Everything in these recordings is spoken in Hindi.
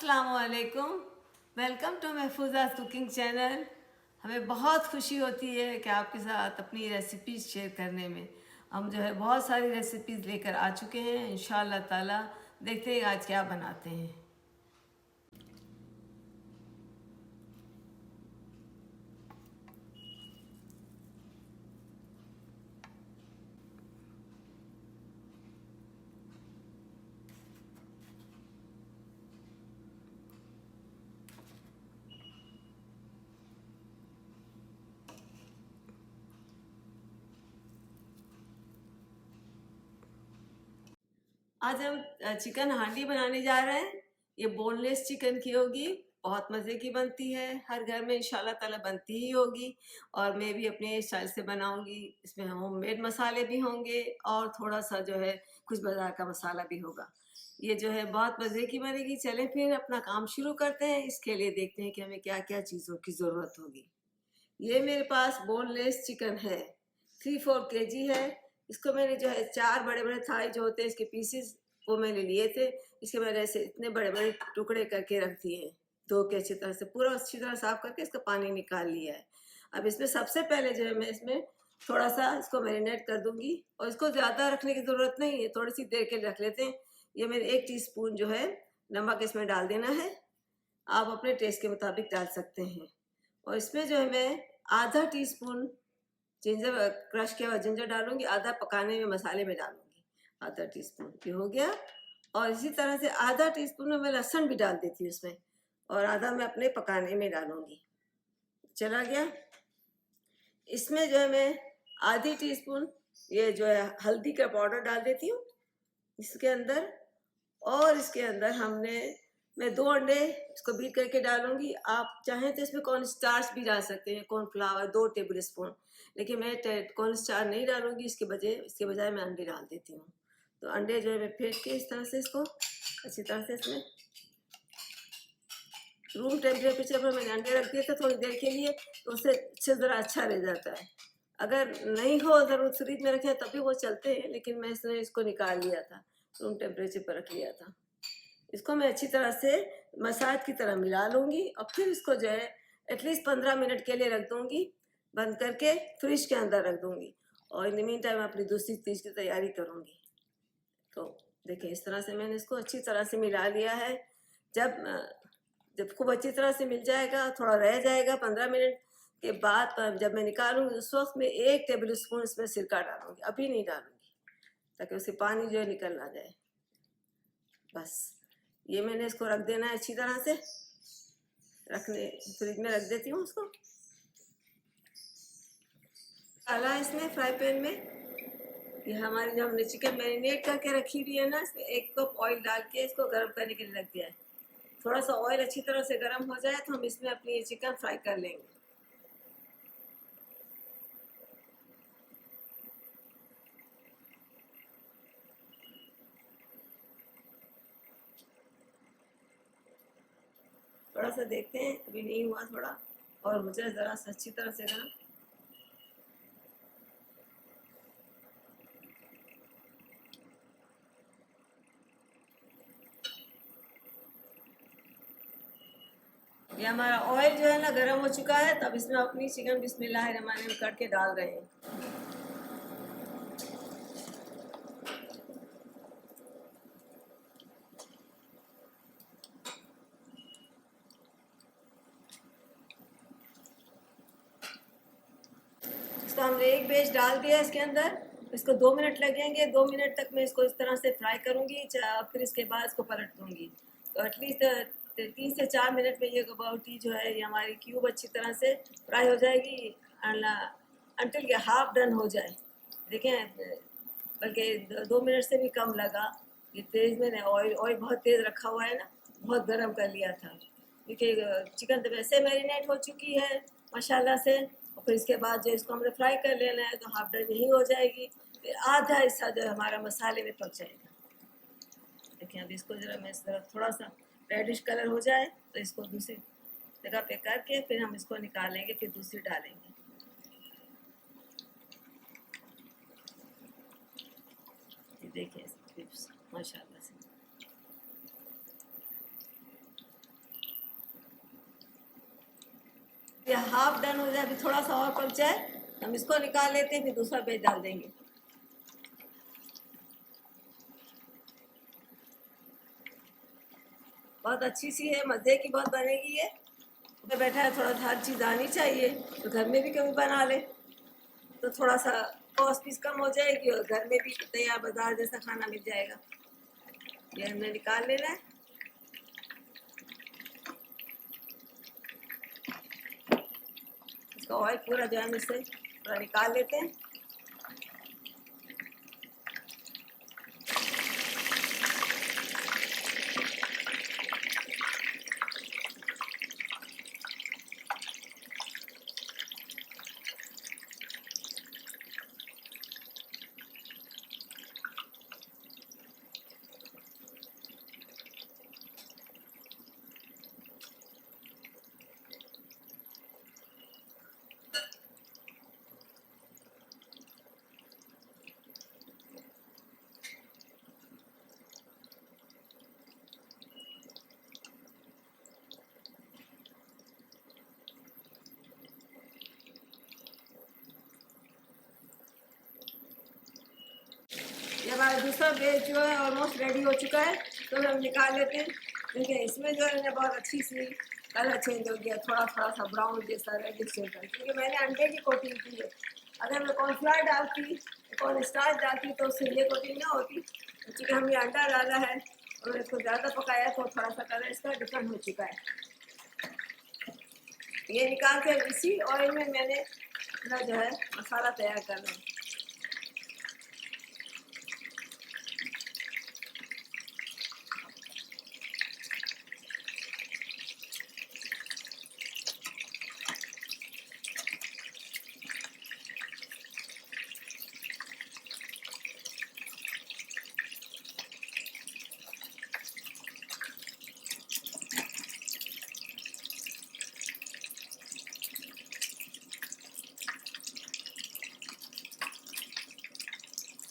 अस्सलामुअलैकुम। Welcome to Mahfuza's cooking channel. हमें बहुत खुशी होती है कि आपके साथ अपनी रेसिपीज़ शेयर करने में। हम जो है बहुत सारी रेसिपीज़ लेकर आ चुके हैं। इंशाअल्लाह ताला देखते हैं आज क्या बनाते हैं। आज हम चिकन हांडी बनाने जा रहे हैं। ये बोनलेस चिकन की होगी, बहुत मज़े की बनती है। हर घर में इंशाल्लाह ताला बनती ही होगी और मैं भी अपने स्टाइल से बनाऊंगी। इसमें होममेड मसाले भी होंगे और थोड़ा सा जो है कुछ बाजार का मसाला भी होगा। ये जो है बहुत मज़े की बनेगी। चलें फिर अपना काम शुरू करते हैं। इसके लिए देखते हैं कि हमें क्या क्या चीज़ों की ज़रूरत होगी। ये मेरे पास बोनलेस चिकन है, 3-4 kg है। इसको मैंने जो है 4 बड़े बड़े थाई जो होते हैं इसके पीसेस वो मैंने लिए थे। इसके मैंने ऐसे इतने बड़े बड़े टुकड़े करके रख दिए हैं, धो के अच्छी तरह से, पूरा अच्छी तरह साफ करके इसका पानी निकाल लिया है। अब इसमें सबसे पहले जो है मैं इसमें थोड़ा सा इसको मैरिनेट कर दूंगी और इसको ज़्यादा रखने की ज़रूरत नहीं है, थोड़ी सी देर के लिए रख लेते हैं। ये मेरे 1 टीस्पून जो है नमक इसमें डाल देना है। आप अपने टेस्ट के मुताबिक डाल सकते हैं। और इसमें जो है मैं आधा टीस्पून जिंजर, क्रश किया हुआ जिंजर डालूंगी। आधा पकाने में मसाले में डालूंगी, आधा टीस्पून ये हो गया। और इसी तरह से आधा टीस्पून में मैं लहसुन भी डाल देती हूँ इसमें, और आधा मैं अपने पकाने में डालूंगी। चला गया। इसमें जो है मैं आधी टीस्पून ये जो है हल्दी का पाउडर डाल देती हूँ इसके अंदर। और इसके अंदर मैं 2 अंडे इसको बीट करके डालूंगी। आप चाहें तो इसमें कॉर्न स्टार्च भी डाल सकते हैं, कॉर्नफ्लावर 2 टेबल स्पून, लेकिन मैं कॉर्न स्टार्च नहीं डालूंगी। इसके बजाय मैं अंडे डाल देती हूँ। तो अंडे जो है मैं फेंट के इस तरह से इसको अच्छी तरह से इसमें रूम टेम्परेचर पर मैंने अंडे रख दिए थे थोड़ी देर के लिए, तो उससे ज़रा अच्छा रह जाता है। अगर नहीं हो ज़रूरत फ्रिज में रखें तब भी वो चलते हैं, लेकिन मैं इसको निकाल लिया था, रूम टेम्परेचर पर रख लिया था। इसको मैं अच्छी तरह से मसाज की तरह मिला लूँगी और फिर इसको जो है एटलीस्ट 15 मिनट के लिए रख दूँगी, बंद करके फ्रिज के अंदर रख दूँगी। और इन द मीन टाइम अपनी दूसरी चीज़ की तैयारी करूँगी। तो देखिए इस तरह से मैंने इसको अच्छी तरह से मिला लिया है। जब जब खूब अच्छी तरह से मिल जाएगा, थोड़ा रह जाएगा 15 मिनट के बाद जब मैं निकालूंगी उस वक्त में 1 टेबल स्पून इसमें सिरका डालूंगी, अभी नहीं डालूंगी, ताकि उससे पानी जो है निकल ना जाए। बस ये मैंने इसको रख देना है अच्छी तरह से, रखने फ्रिज में रख देती हूँ उसको। डाला इसमें फ्राई पैन में ये हमारी जो हमने चिकन मैरिनेट करके रखी हुई है ना, इसमें 1 कप ऑयल डाल के इसको गर्म करने के लिए रख दिया है। थोड़ा सा ऑयल अच्छी तरह से गर्म हो जाए तो हम इसमें अपनी ये चिकन फ्राई कर लेंगे। थोड़ा सा देखते हैं, अभी नहीं हुआ, थोड़ा और हो जाए ज़रा सा अच्छी तरह से गर्म। ये हमारा ऑयल जो है ना गर्म हो चुका है, तब इसमें अपनी चिकन बिस्मिल्लाहिर्रहमानिर्रहीम काट के डाल रहे हैं। इसको हमने 1 बैच डाल दिया इसके अंदर। इसको 2 मिनट लगेंगे। 2 मिनट तक मैं इसको इस तरह से फ्राई करूँगी, फिर इसके बाद इसको पलट दूँगी। तो एटलीस्ट 3 से 4 मिनट में ये बोटी जो है ये हमारी क्यूब अच्छी तरह से फ्राई हो जाएगी, अंटिल ये हाफ डन हो जाए। देखें, बल्कि 2 मिनट से भी कम लगा। ये तेज़ मैंने ऑयल बहुत तेज़ रखा हुआ है ना, बहुत गर्म कर लिया था, क्योंकि चिकन तो वैसे मैरिनेट हो चुकी है माशाल्लाह से। और फिर इसके बाद जो इसको हमने फ्राई कर लेना है, तो हाफ डन यही हो जाएगी। फिर आधा हिस्सा जो हमारा मसाले में पक जाएगा। देखिए अब इसको ज़रा मैं इस तरह थोड़ा सा रेडिश कलर हो जाए तो इसको दूसरी जगह पे करके फिर हम इसको निकालेंगे, फिर दूसरी डालेंगे। ये देखिए माशाल्लाह से। ये हाफ डन हो जाए, अभी थोड़ा सा और पक जाए, हम इसको निकाल लेते हैं, फिर दूसरा बैच डाल देंगे। बहुत अच्छी सी है, मज़े की बहुत बनेगी ये। तो बैठा है, थोड़ा सा हर चीज़ आनी चाहिए, तो घर में भी कभी बना ले तो थोड़ा सा कॉस्ट भी कम हो जाएगी और घर में भी तैयार बाजार जैसा खाना मिल जाएगा। ये हमने निकाल लेना है। इसका ऑयल पूरा जो है इससे पूरा निकाल लेते हैं। ये हमारा दूसरा बेच जो है ऑलमोस्ट रेडी हो चुका है, तो हम निकाल लेते हैं। देखिए इसमें जो है बहुत अच्छी सी कलर चेंज हो गया, थोड़ा थोड़ा सा ब्राउन जैसा रेडिश जैसा, क्योंकि मैंने अंडे की कोटिंग की है। अगर मैं कॉर्नफ्लावर डालती, कॉर्न स्टार्च डालती तो उससे ये कोटिंग ना होती, क्योंकि हमने अंडा डाला है और इसको ज़्यादा पकाया तो थोड़ा सा कलर इसका डिफरेंट हो चुका है। ये निकाल कर इसी ऑयल में मैंने अपना जो है मसाला तैयार करना है।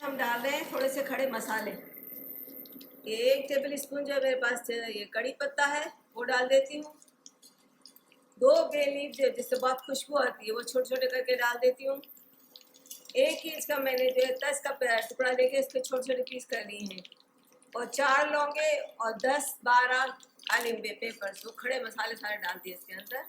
हम डाल रहे हैं थोड़े से खड़े मसाले। ये 1 टेबल स्पून जो है मेरे पास ये कड़ी पत्ता है वो डाल देती हूँ। 2 बे लीफ जो जिससे बहुत खुशबू आती है वो छोटे छोटे करके डाल देती हूँ। 1 इंच का मैंने जो है 10 का टुकड़ा लेके इसके छोटे छोटे पीस कर लिए हैं, और 4 लौंगे और 10-12 काले पेपर्स, वो खड़े मसाले सारे डाल दिए इसके अंदर।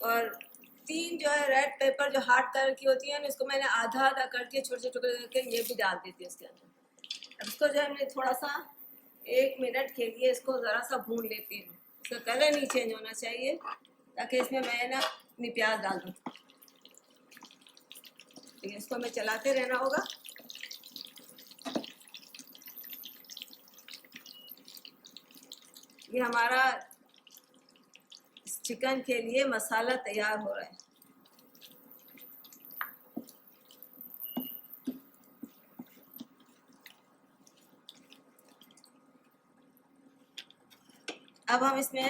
और 3 जो है रेड पेपर जो हार्ड कलर की होती है ना, इसको मैंने आधा आधा करके छोटे छोटे टुकड़े करके ये भी डाल देती हूँ इसके अंदर। अब इसको जो है मैंने थोड़ा सा 1 मिनट के लिए इसको ज़रा सा भून लेती हूँ। इसका कलर नहीं चेंज होना चाहिए, ताकि इसमें मैं ना अपनी प्याज डाल दूँ। ठीक है, इसको हमें चलाते रहना होगा। ये हमारा चिकन के लिए मसाला तैयार हो रहा है। अब हम इसमें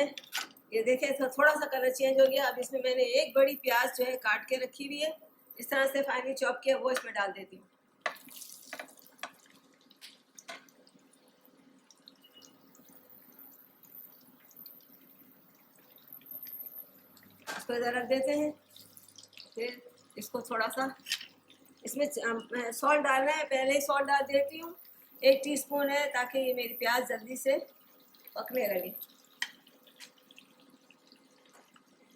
ये देखें तो थोड़ा सा कलर चेंज हो गया। अब इसमें मैंने एक बड़ी प्याज जो है काट के रखी हुई है, इस तरह से फाइनली चॉप किया, वो इसमें डाल देती हूँ। इसको इधर रख देते हैं। फिर इसको थोड़ा सा इसमें सॉल्ट डालना है, पहले ही सॉल्ट डाल देती हूँ। 1 टीस्पून है, ताकि ये मेरी प्याज जल्दी से पकने लगे।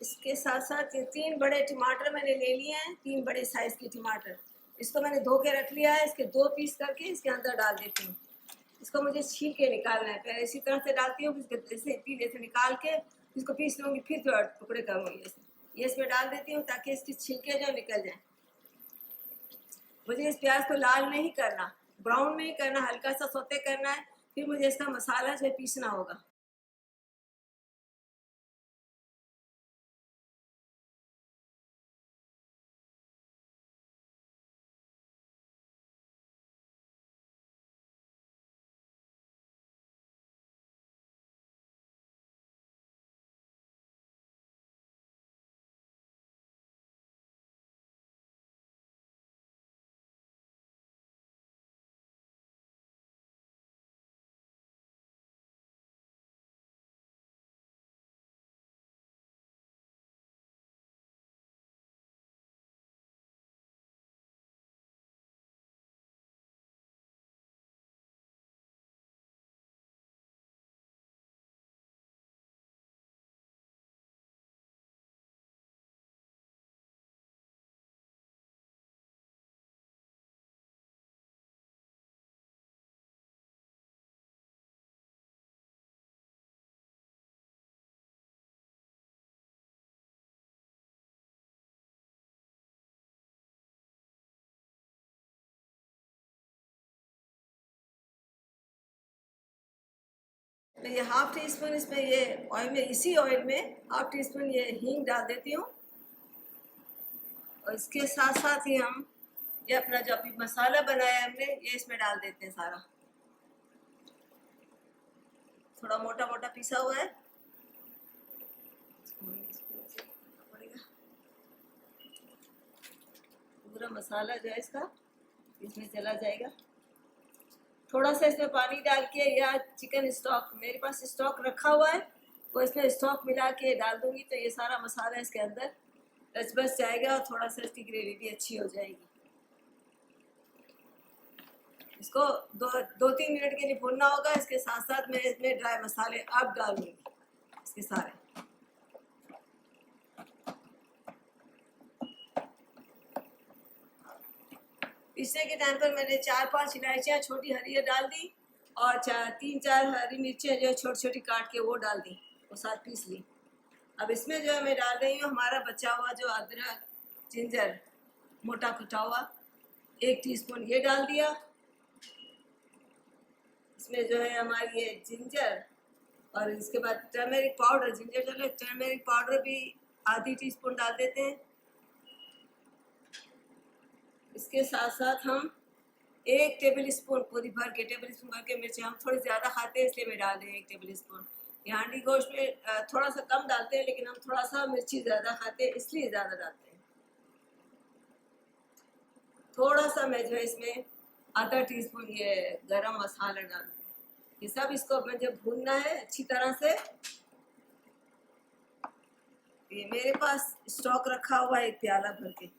इसके साथ साथ 3 बड़े टमाटर मैंने ले लिए हैं, 3 बड़े साइज़ के टमाटर। इसको मैंने धो के रख लिया है, इसके 2 पीस करके इसके अंदर डाल देती हूँ। इसको मुझे छील के निकालना है, पहले इसी तरह से डालती हूँ, फिर जैसे पीले से निकाल के इसको पीस लूँगी, फिर टुकड़े करूँगी। ये इसमें डाल देती हूँ ताकि इसकी छिलके जो निकल जाए। मुझे इस प्याज को लाल नहीं करना, ब्राउन नहीं करना, हल्का सा सौते करना है। फिर मुझे इसका मसाला जो है पीसना होगा। मैं ये हाफ टी स्पून इसमें ये ऑयल में, इसी ऑयल में हाफ टी स्पून ये हींग डाल देती हूँ। और इसके साथ साथ ही हम ये अपना जो अभी मसाला बनाया है हमने, ये इसमें डाल देते हैं सारा। थोड़ा मोटा मोटा पिसा हुआ है, पूरा मसाला जो है इसका इसमें चला जाएगा। थोड़ा सा इसमें पानी डाल के या चिकन स्टॉक, मेरे पास स्टॉक रखा हुआ है, वो इसमें स्टॉक मिला के डाल दूंगी तो ये सारा मसाला इसके अंदर रच बस जाएगा और थोड़ा सा इसकी ग्रेवी भी अच्छी हो जाएगी। इसको दो तीन मिनट के लिए भूनना होगा। इसके साथ साथ मैं इसमें ड्राई मसाले अब डालूंगी इसके सारे। पीसने के टाइम पर मैंने 4-5 इलायचियाँ छोटी हरी डाल दी और 3-4 हरी मिर्चें जो छोटी छोटी काट के वो डाल दी, वो साथ पीस ली। अब इसमें जो है मैं डाल रही हूँ हमारा बचा हुआ जो अदरक जिंजर मोटा कुटा हुआ 1 टीस्पून ये डाल दिया। इसमें जो है हमारी ये जिंजर और इसके बाद टर्मेरिक पाउडर, जिंजर जो है टर्मेरिक पाउडर भी आधी टीस्पून डाल देते हैं। इसके साथ साथ हम 1 टेबल स्पून पूरी भर के मिर्ची, हम थोड़ी ज़्यादा खाते हैं इसलिए मैं डाल रही हूँ 1 टेबल स्पून। यहाँ हांडी गोश्त में थोड़ा सा कम डालते हैं, लेकिन हम थोड़ा सा मिर्ची ज़्यादा खाते हैं इसलिए ज़्यादा डालते हैं। थोड़ा सा मैं जो है इसमें आधा टीस्पून ये गरम मसाला डाल दूँगी। ये सब इसको मुझे भूनना है अच्छी तरह से। ये मेरे पास स्टॉक रखा हुआ है 1 प्याला भर के,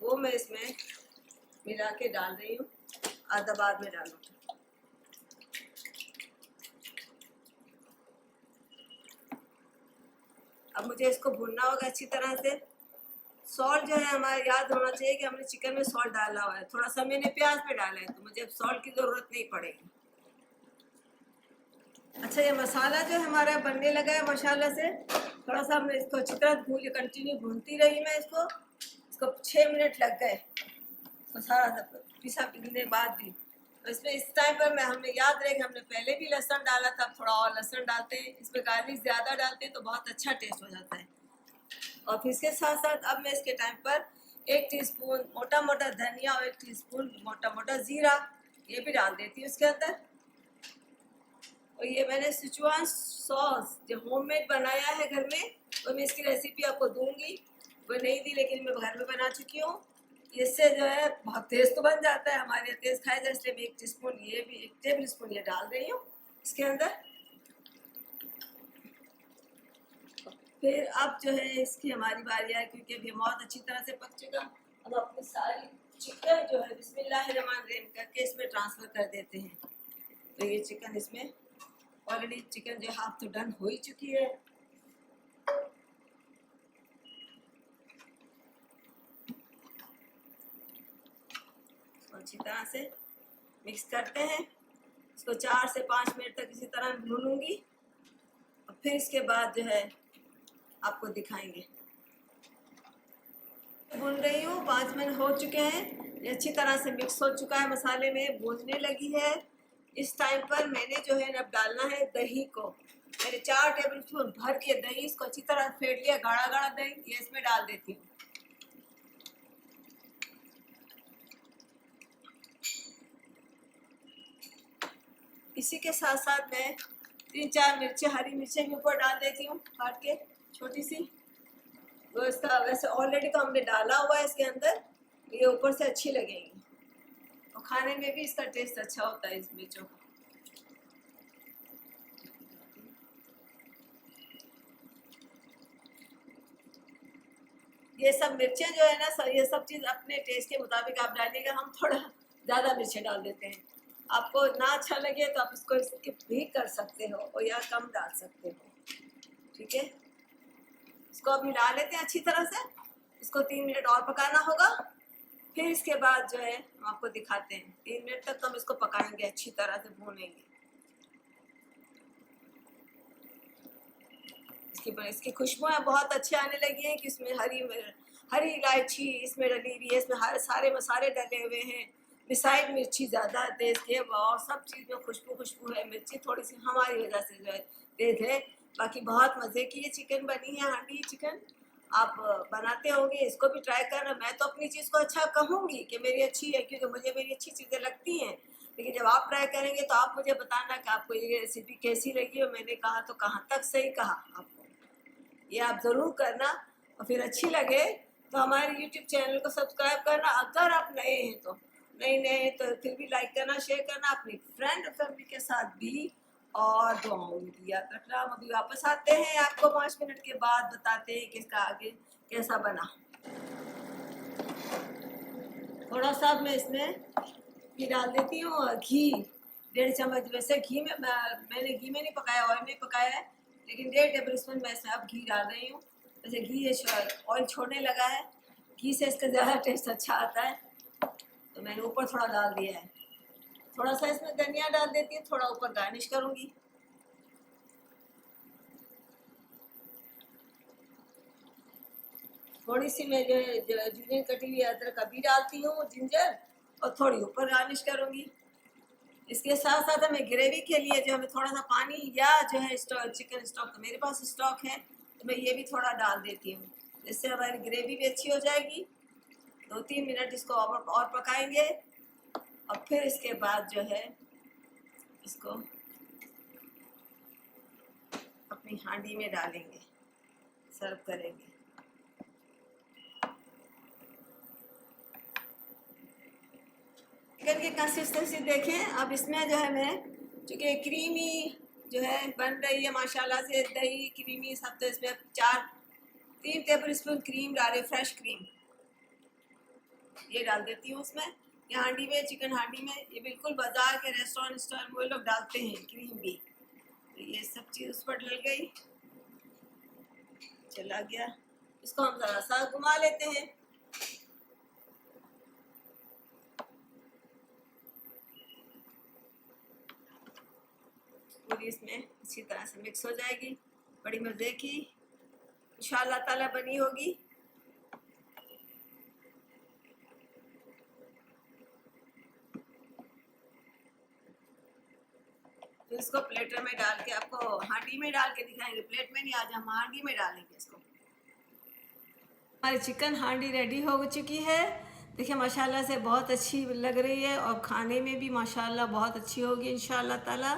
वो मैं इसमें मिला के डाल रही हूँ, आधा बाद में डालूँगी। अब मुझे इसको भूनना होगा अच्छी तरह से। सॉल्ट जो है हमारा याद होना चाहिए कि हमने चिकन में सॉल्ट डाला हुआ है, थोड़ा सा मैंने प्याज में डाला है तो मुझे अब सॉल्ट की ज़रूरत नहीं पड़ेगी। अच्छा, ये मसाला जो हमारा बनने लगा है माशाल्लाह से, थोड़ा सा हमने इसको अच्छी तरह कंटिन्यू भूनती रही मैं इसको 6 मिनट लग गए तो सारा सब पिसा पीने बाद भी। तो इसमें इस टाइम पर हमने याद रहे कि हमने पहले भी लहसुन डाला था, थोड़ा और लहसुन डालते हैं, इसमें गार्लिक ज़्यादा डालते हैं तो बहुत अच्छा टेस्ट हो जाता है। और फिर इसके साथ साथ अब मैं इसके टाइम पर 1 टीस्पून मोटा मोटा धनिया और 1 टीस्पून मोटा मोटा ज़ीरा ये भी डाल देती हूँ इसके अंदर। और ये मैंने सिचुआन सॉस जो होममेड बनाया है घर में, तो मैं इसकी रेसिपी आपको दूंगी, वो नहीं दी लेकिन मैं घर में बना चुकी हूँ। इससे जो है बहुत तेज़ तो बन जाता है, हमारे यहाँ तेज़ खाया जाए इसलिए मैं 1 टीस्पून ये भी 1 टेबल स्पून ये डाल रही हूँ इसके अंदर। फिर अब जो है इसकी हमारी बारी है, क्योंकि अभी बहुत अच्छी तरह से पक चुका। अब अपनी सारी चिकन जो है बिस्मिल्लाहिर्रहमानिर्रहीम करके इसमें ट्रांसफ़र कर देते हैं। तो ये चिकन इसमें ऑलरेडी चिकन जो हाफ तो डन हो ही चुकी है। अच्छी तरह से मिक्स करते हैं, इसको 4 से 5 मिनट तक इसी तरह भूनूंगी और फिर इसके बाद जो है आपको दिखाएंगे। भून रही हूँ, 5 मिनट हो चुके हैं, ये अच्छी तरह से मिक्स हो चुका है, मसाले में भूनने लगी है। इस टाइम पर मैंने जो है अब डालना है दही को। मैंने 4 टेबल स्पून भर के दही इसको अच्छी तरह फेंट लिया, गाढ़ा गाढ़ा दही ये इसमें डाल देती हूँ। इसी के साथ साथ मैं 3-4 मिर्चें हरी मिर्चें भी ऊपर डाल देती हूँ काट के छोटी सी। तो इसका वैसे ऑलरेडी तो हमने डाला हुआ है इसके अंदर, ये ऊपर से अच्छी लगेगी और खाने में भी इसका टेस्ट अच्छा होता है इस मिर्चों का। ये सब मिर्चें जो है ना, ये सब चीज़ अपने टेस्ट के मुताबिक आप डालिएगा। हम थोड़ा ज़्यादा मिर्चें डाल देते हैं, आपको ना अच्छा लगे तो आप इसको स्किप भी कर सकते हो और या कम डाल सकते हो, ठीक है। इसको अब मिला लेते हैं अच्छी तरह से, इसको 3 मिनट और पकाना होगा। फिर इसके बाद जो है हम आपको दिखाते हैं, 3 मिनट तक हम इसको पकाएंगे, अच्छी तरह से भूनेंगे। इसकी खुशबुएं बहुत अच्छी आने लगी हैं कि इसमें हरी इलायची इसमें डली हुई है, इसमें सारे मसाले डले हुए हैं, बिसाइड मिर्ची ज़्यादा तेज़ है और सब चीज़ में खुशबू है। मिर्ची थोड़ी सी हमारी वजह से जो है तेज़ है। बाकी बहुत मज़े की ये चिकन बनी है, हांडी चिकन। आप बनाते होंगे, इसको भी ट्राई करना। मैं तो अपनी चीज़ को अच्छा कहूँगी कि मेरी अच्छी है, क्योंकि मुझे मेरी अच्छी चीज़ें लगती हैं। लेकिन जब आप ट्राई करेंगे तो आप मुझे बताना कि आपको ये रेसिपी कैसी लगी और मैंने कहा तो कहाँ तक सही कहा आपको। ये आप ज़रूर करना और फिर अच्छी लगे तो हमारे यूट्यूब चैनल को सब्सक्राइब करना। अगर आप नए हैं तो फिर भी लाइक करना, शेयर करना अपनी फ्रेंड और फैमिली के साथ भी। और दुआओं में भी याद रखना। हम अभी वापस आते हैं, आपको 5 मिनट के बाद बताते हैं कि इसका आगे कैसा बना। थोड़ा सा मैं इसमें घी डाल देती हूँ, घी 1.5 चम्मच। वैसे घी में मैंने घी में नहीं पकाया, ऑयल में पकाया है, लेकिन 1.5 टेबल स्पून मैं अब घी डाल रही हूँ। वैसे घी ये ऑयल छोड़ने लगा है, घी से इसका ज़्यादा टेस्ट अच्छा आता है, तो मैंने ऊपर थोड़ा डाल दिया है। थोड़ा सा इसमें धनिया डाल देती हूँ, थोड़ा ऊपर गार्निश करूँगी। थोड़ी सी मैं जो है जिंजर कटी हुई अदरक अभी डालती हूँ, जिंजर, और थोड़ी ऊपर गार्निश करूँगी। इसके साथ साथ हमें ग्रेवी के लिए जो हमें थोड़ा सा पानी या जो है स्टॉक, चिकन स्टॉक, तो मेरे पास स्टॉक है तो मैं ये भी थोड़ा डाल देती हूँ, जिससे हमारी ग्रेवी भी अच्छी हो जाएगी। 2-3 मिनट इसको और पकाएंगे और फिर इसके बाद जो है इसको अपनी हांडी में डालेंगे, सर्व करेंगे। चिकन की कंसिस्टेंसी देखें। अब इसमें जो है मैं, चूँकि क्रीमी जो है बन रही है माशाल्लाह से, दही क्रीमी सब, तो इसमें 3 टेबल स्पून क्रीम डाले, फ्रेश क्रीम ये डाल देती हूँ उसमें। ये हांडी में, चिकन हांडी में, ये बिल्कुल बाजार के रेस्टोरेंट स्टाइल वो लोग डालते हैं क्रीम भी। तो ये सब चीज़ उस पर डल गई, चला गया। इसको हम ज़रा सा घुमा लेते हैं। पूरी इसमें अच्छी तरह से मिक्स हो जाएगी। बड़ी मज़े की इंशाअल्लाह ताला बनी होगी। तो इसको प्लेटर में डाल के, आपको हांडी में डाल के दिखाएंगे, प्लेट में नहीं, आज हम हांडी में डालेंगे इसको। हमारी चिकन हांडी रेडी हो चुकी है। देखिए माशाल्लाह से बहुत अच्छी लग रही है और खाने में भी माशाल्लाह बहुत अच्छी होगी इंशाअल्लाह ताला।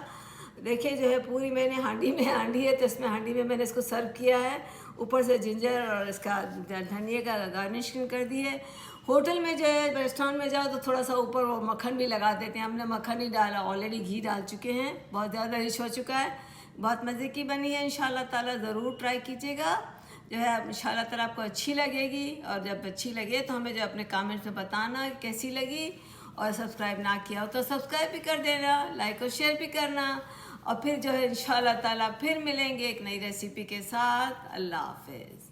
देखिए जो है पूरी मैंने हांडी है, तो इसमें हांडी में मैंने इसको सर्व किया है। ऊपर से जिंजर और इसका धनिया का गार्निशिंग कर दी है। होटल में जो है, रेस्टोरेंट में जाओ तो थोड़ा सा ऊपर वो मक्खन भी लगा देते हैं। हमने मक्खन नहीं डाला, ऑलरेडी घी डाल चुके हैं। बहुत ज़्यादा रिच हो चुका है, बहुत मज़े की बनी है। इंशाअल्लाह ताला ज़रूर ट्राई कीजिएगा, जो है इंशाअल्लाह ताला आपको अच्छी लगेगी। और जब अच्छी लगे तो हमें जो अपने कमेंट्स में बताना कैसी लगी। और सब्सक्राइब ना किया हो तो सब्सक्राइब भी कर देना, लाइक और शेयर भी करना। और फिर जो है इंशाअल्लाह ताला फिर मिलेंगे एक नई रेसिपी के साथ। अल्लाह हाफ़िज़।